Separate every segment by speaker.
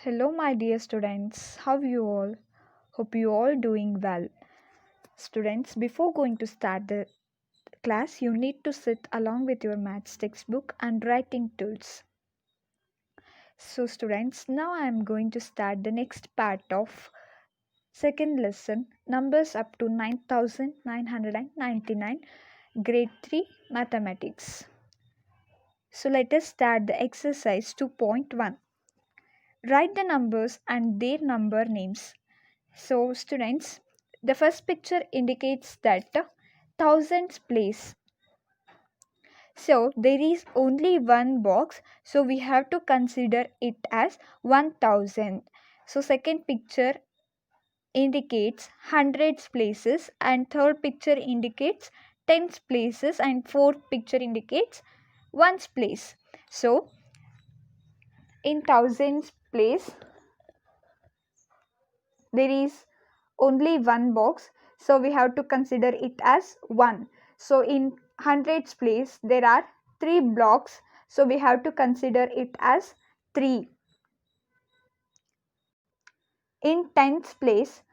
Speaker 1: Hello, my dear students. How you all? Hope you all doing well. Students, before going to start the class, you need to sit along with your maths textbook and writing tools. So, students, now I am going to start the next part of second lesson, numbers up to 9999, grade 3 mathematics. So, let us start the exercise 2.1. Write the numbers and their number names. So, students, the first picture indicates that thousands place. So, there is only one box, so we have to consider it as 1000. So, second picture indicates hundreds places, and third picture indicates tens places, and fourth picture indicates ones place. So, in thousands place, there is only one box, so we have to consider it as 1. So in hundreds place there are 3 blocks, so we have to consider it as 3. In tens place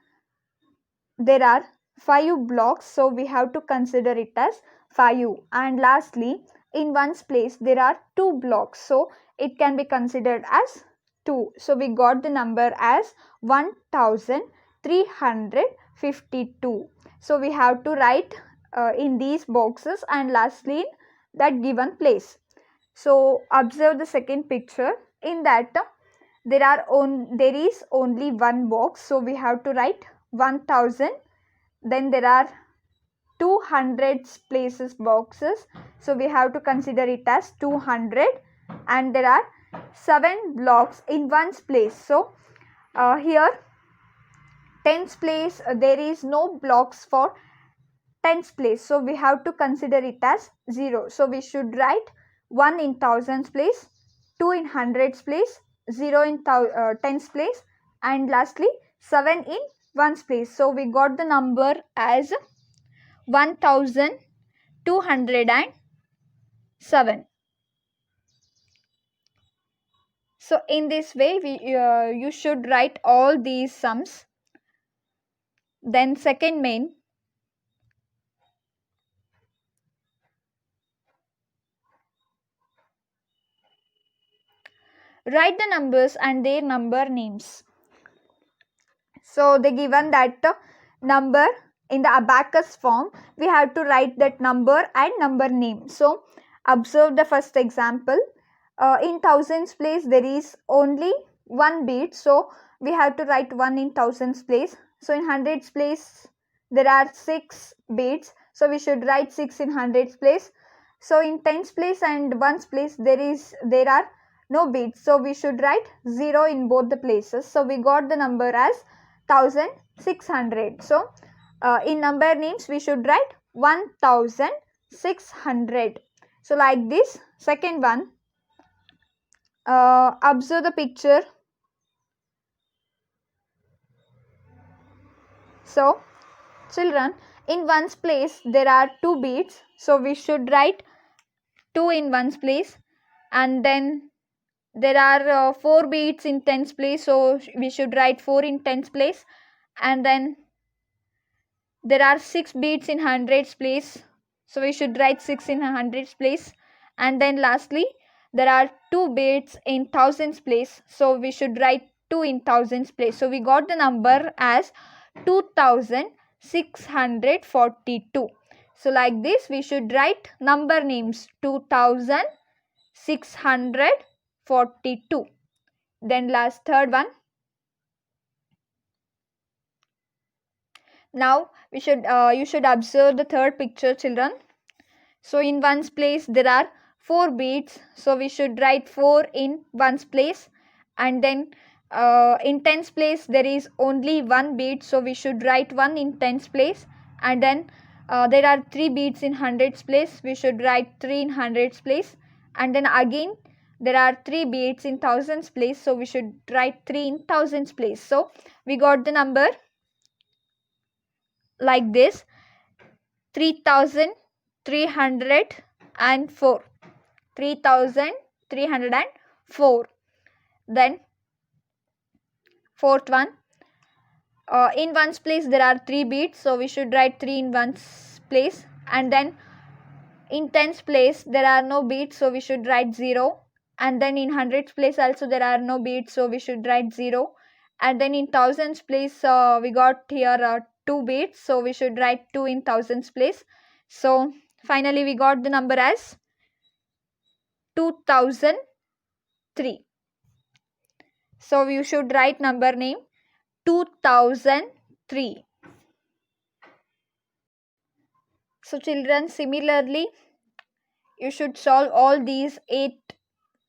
Speaker 1: there are 5 blocks, so we have to consider it as 5. And lastly, in ones place there are 2 blocks, so it can be considered as 2. So we got the number as 1352. So we have to write in these boxes and lastly in that given place. So observe the second picture. In that there is only one box, so we have to write 1000. Then there are 200 places boxes, so we have to consider it as 200. And there are 7 blocks in one's place, so here tens place there is no blocks for tens place, so we have to consider it as 0. So we should write 1 in thousands place, 2 in hundreds place, 0 in tens place, and lastly 7 in ones place. So we got the number as 1207. So in this way you should write all these sums. Then second main, write the numbers and their number names. So they given that number in the abacus form, we have to write that number and number name. So observe the first example. In thousands place there is only one bead, so we have to write 1 in thousands place. So in hundreds place there are 6 beads, so we should write 6 in hundreds place. So in tens place and ones place there are no beads, so we should write 0 in both the places. So we got the number as 1600. So in number names we should write 1600. So like this. Second one, observe the picture. So children, in ones place there are 2 beads, so we should write 2 in ones place. And then there are 4 beads in tens place, so we should write 4 in tens place. And then there are 6 beads in hundreds place, so we should write 6 in hundreds place. And then lastly there are 2 beads in thousands place, so we should write 2 in thousands place. So we got the number as 2642. So like this we should write number names 2642. Then last third one. Now you should observe the third picture, children. So in ones place there are 4 beads, so we should write 4 in ones place. And then in tens place there is only one bead, so we should write 1 in tens place. And then there are 3 beads in hundreds place, we should write 3 in hundreds place. And then again there are 3 beads in thousands place, so we should write 3 in thousands place. So we got the number like this: 3304. 3304. Then Fourth one, in ones place there are 3 beats, so we should write 3 in ones place. And then in tens place there are no beats, so we should write 0. And then in hundreds place also there are no beats, so we should write 0. And then in thousands place we got here 2 beats, so we should write 2 in thousands place. So finally we got the number as 2003. So you should write number name 2003. So children, similarly you should solve all these 8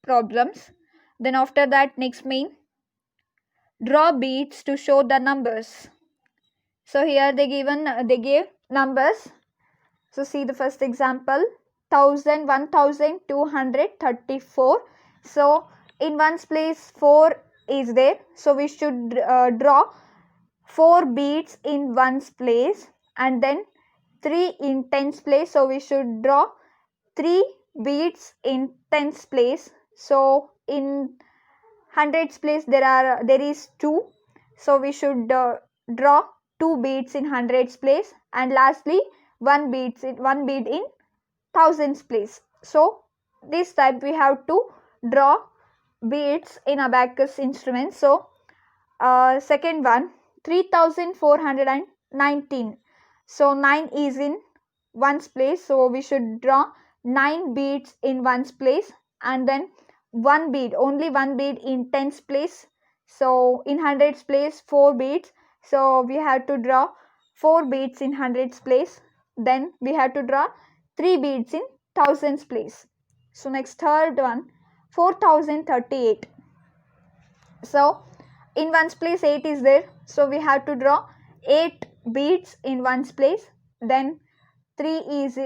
Speaker 1: problems. Then after that, next main, draw beads to show the numbers. So here they gave numbers. So see the first example, 1000, 1234. So in ones place 4 is there, so we should draw 4 beads in ones place, and then 3 in tens place, so we should draw 3 beads in tens place. So in hundreds place there is 2, so we should draw 2 beads in hundreds place, and lastly one bead in thousands place. So this type we have to draw beads in abacus instrument. So second one, 3419. So 9 is in ones place, so we should draw 9 beads in ones place, and then only one bead in tens place. So in hundreds place 4 beads, so we have to draw 4 beads in hundreds place. Then we have to draw 3 beads in thousands place. So next third one, 4038. So in ones place 8 is there, so we have to draw 8 beads in ones place. Then 3 is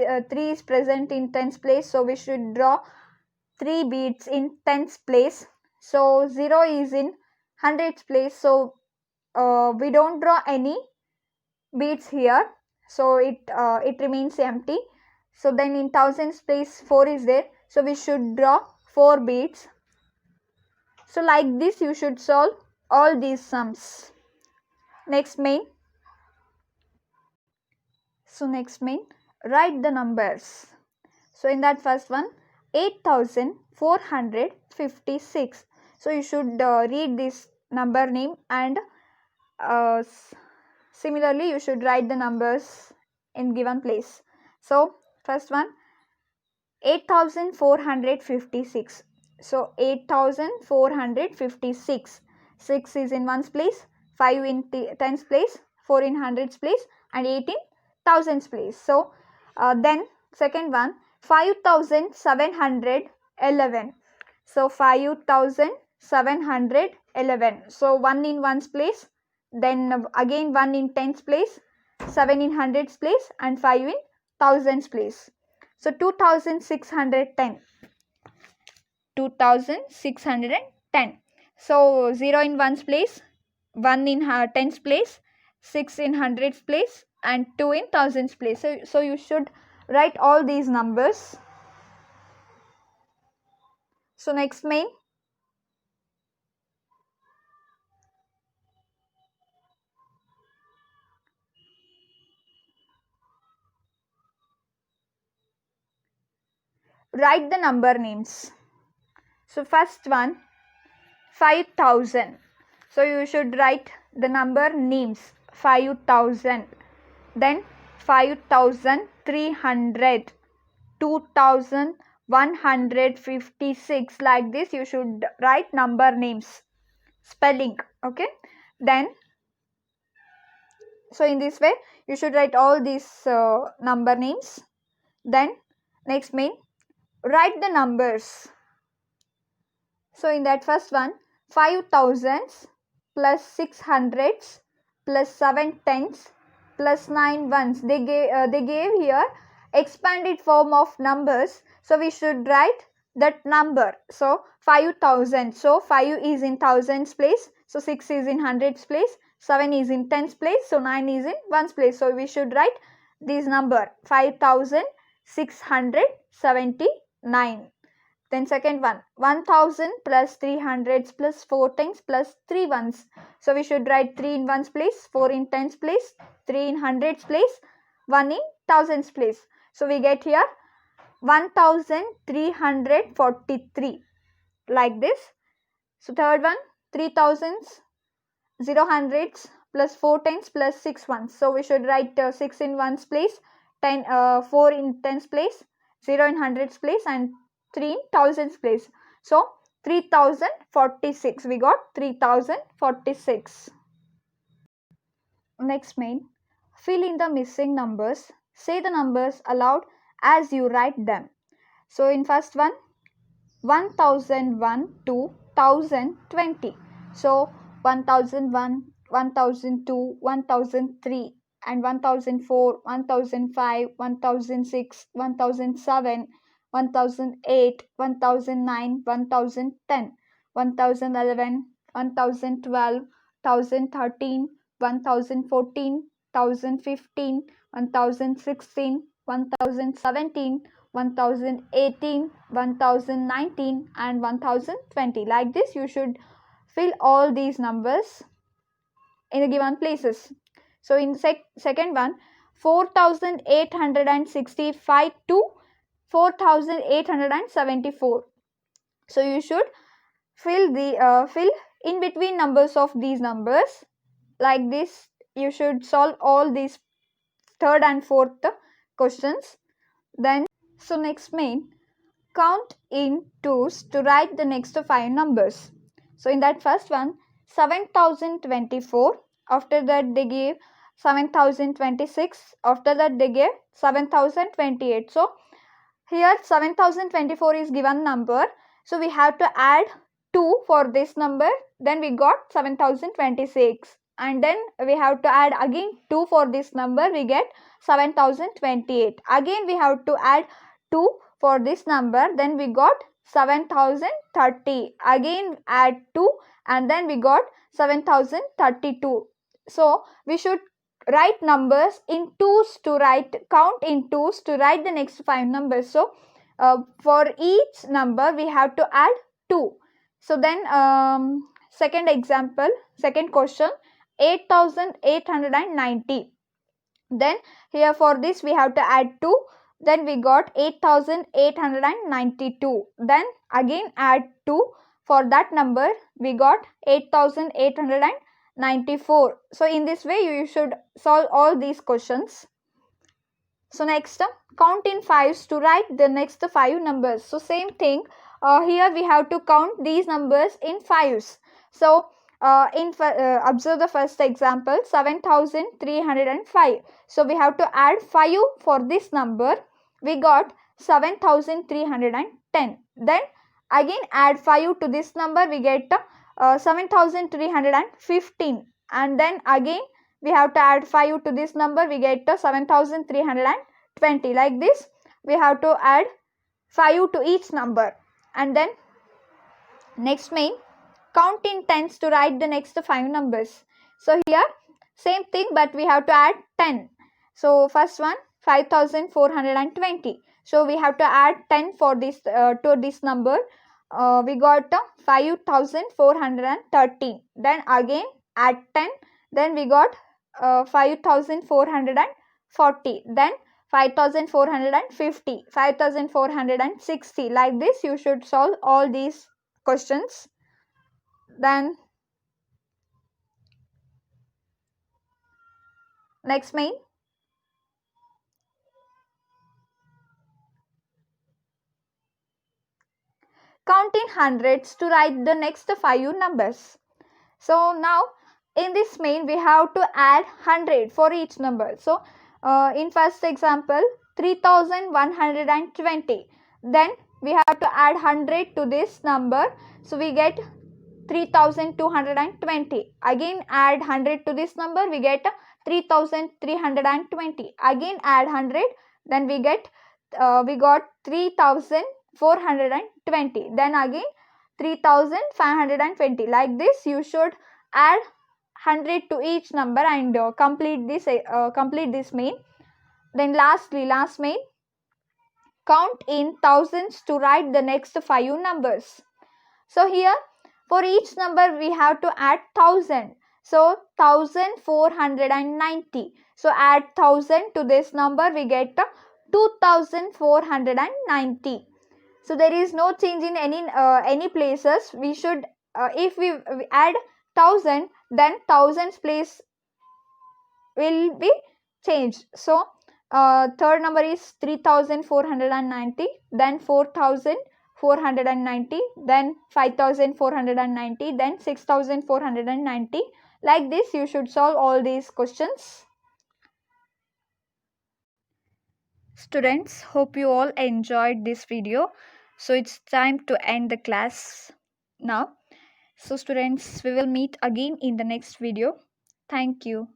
Speaker 1: present in tens place, so we should draw 3 beads in tens place. So 0 is in hundreds place, so we don't draw any beads here, so it remains empty. So then in thousands place 4 is there, so we should draw 4 beads. So like this you should solve all these sums. Next main. So next main, write the numbers. So in that first one, 8456. So you should read this number name, and similarly you should write the numbers in given place. So first one, 8456. So 8456. 6 is in ones place, 5 in tens place, 4 in hundreds place, and 8 in thousands place. So then second one, 5711. So 5711. So 1 in ones place, then again 1 in tens place, 7 in hundreds place, and 5 in thousands place. So 2610. 2610. So 0 in ones place, 1 in tens place, 6 in hundreds place, and 2 in thousands place. So you should write all these numbers. So next main. Write the number names. So first one, 5000. So you should write the number names 5000. Then 5300, 2156. Like this you should write number names, spelling. Okay. Then so in this way you should write all these number names. Then next main, write the numbers. So in that first one, 5000s plus 600s plus 7 tens plus 9 ones. They gave here expanded form of numbers, so we should write that number. So 5000. So 5 is in thousands place, so 6 is in hundreds place, 7 is in tens place, so 9 is in ones place. So we should write this number 5679. Then second one, 1000 plus 3 hundreds plus 4 tens plus 3 ones. So we should write 3 in ones place, 4 in tens place, 3 in hundreds place, 1 in thousands place. So we get here 1343 like this. So third one, 3000s, 0 hundreds plus 4 tens plus 6 ones. So we should write 6 in ones place, 4 in tens place, 0 in hundreds place, and 3 in thousands place. So 3046. We got 3046. Next main, fill in the missing numbers. Say the numbers aloud as you write them. So in first one, 1001 to 1020. So 1001, 1002, 1003 and 1004, 1005, 1006, 1007, 1008, 1009, 1010, 1011, 1012, 1013, 1014, 1015, 1016, 1017, 1018, 1019 and 1020. Like this, you should fill all these numbers in the given places. So in second one, 4865 to 4874. So you should fill in between numbers of these numbers. Like this, you should solve all these third and fourth questions. Then so next main, count in twos to write the next 5 numbers. So in that first one, 7024. After that they gave 7026. After that they gave 7028. So here 7024 is given number. So we have to add 2 for this number. Then we got 7026. And then we have to add again 2 for this number. We get 7028. Again we have to add 2 for this number. Then we got 7030. Again add 2 and then we got 7032. So we should write numbers in twos to count in twos to write the next 5 numbers. So for each number we have to add 2. So then second example, second question, 8890. Then here for this we have to add 2. Then we got 8892. Then again add 2 for that number. We got 8894. So in this way you should solve all these questions. So next, count in fives to write the next 5 numbers. So same thing. Here we have to count these numbers in fives. So observe the first example, 7305. So we have to add 5 for this number. We got 7310. Then again add 5 to this number. We get 7315. And then again we have to add 5 to this number. We get 7320. Like this, we have to add 5 to each number. And then next main, count in tens to write the next 5 numbers. So here same thing, but we have to add 10. So first one, 5420. So we have to add 10 for this to this number. We got 5413. Then again add 10. Then we got 5440. Then 5450, 5460. Like this, you should solve all these questions. Then next main, count in hundreds to write the next 5 numbers. So now in this main we have to add 100 for each number. So in first example, 3120. Then we have to add 100 to this number. So we get 3220. Again add 100 to this number. We get 3320. Again add 100. Then we got 3420. Then again 3520. Like this, you should add 100 to each number and complete this main. Then last main, count in thousands to write the next 5 numbers. So here for each number we have to add 1000. So 1490. So add 1000 to this number, we get 2490. So there is no change in any places. We should if we add 1000, then thousands place will be changed. So third number is 3490, then 4490, then 5490, then 6490. Like this you should solve all these questions. Students, hope you all enjoyed this video. So it's time to end the class now. So students, we will meet again in the next video. Thank you.